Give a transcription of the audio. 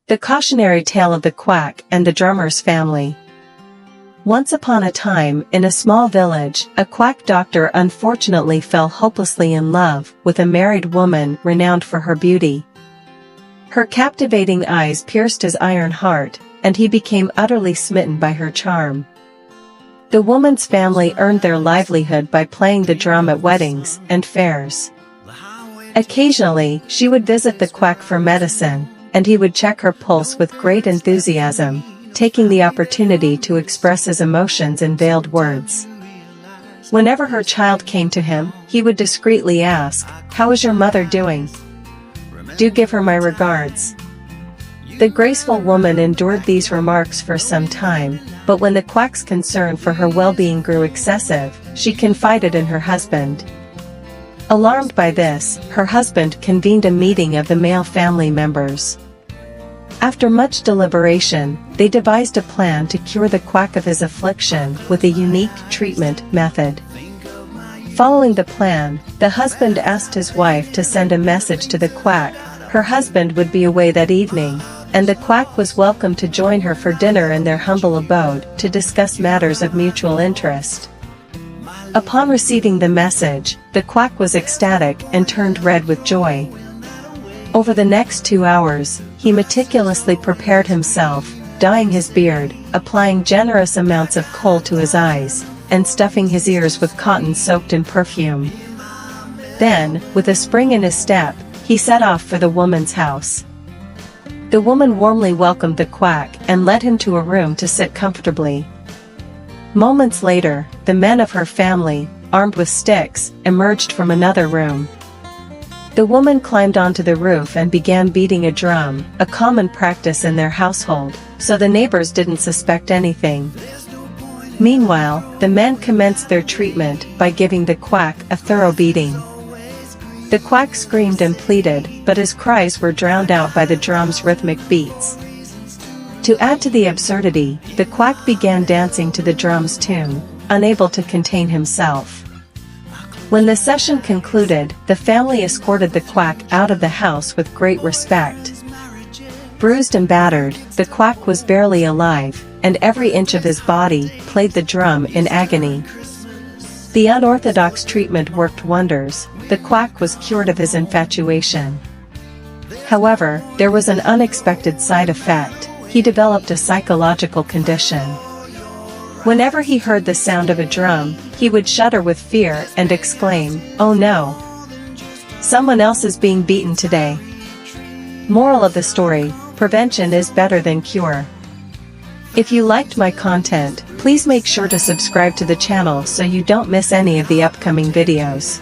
The cautionary tale of the quack and the drummer's family. Once upon a time, in a small village, a quack doctor unfortunately fell hopelessly in love with a married woman renowned for her beauty. Her captivating eyes pierced his iron heart, and he became utterly smitten by her charm. The woman's family earned their livelihood by playing the drum at weddings and fairs. Occasionally, she would visit the quack for medicine, and he would check her pulse with great enthusiasm, taking the opportunity to express his emotions in veiled words. Whenever her child came to him, he would discreetly ask, "How is your mother doing? Do give her my regards." The graceful woman endured these remarks for some time, but when the quack's concern for her well-being grew excessive, she confided in her husband. Alarmed by this, her husband convened a meeting of the male family members. After much deliberation, they devised a plan to cure the quack of his affliction with a unique treatment method. Following the plan, the husband asked his wife to send a message to the quack. Her husband would be away that evening, and the quack was welcome to join her for dinner in their humble abode to discuss matters of mutual interest. Upon receiving the message, the quack was ecstatic and turned red with joy. Over the next 2 hours, he meticulously prepared himself, dyeing his beard, applying generous amounts of kohl to his eyes, and stuffing his ears with cotton soaked in perfume. Then, with a spring in his step, he set off for the woman's house. The woman warmly welcomed the quack and led him to a room to sit comfortably. Moments later, the men of her family, armed with sticks, emerged from another room. The woman climbed onto the roof and began beating a drum, a common practice in their household, so the neighbors didn't suspect anything. Meanwhile, the men commenced their treatment by giving the quack a thorough beating. The quack screamed and pleaded, but his cries were drowned out by the drum's rhythmic beats. To add to the absurdity, the quack began dancing to the drum's tune, unable to contain himself. When the session concluded, the family escorted the quack out of the house with great respect. Bruised and battered, the quack was barely alive, and every inch of his body played the drum in agony. The unorthodox treatment worked wonders. The quack was cured of his infatuation. However, there was an unexpected side effect. He developed a psychological condition. Whenever he heard the sound of a drum, he would shudder with fear and exclaim, "Oh no! Someone else is being beaten today." Moral of the story: prevention is better than cure. If you liked my content, please make sure to subscribe to the channel so you don't miss any of the upcoming videos.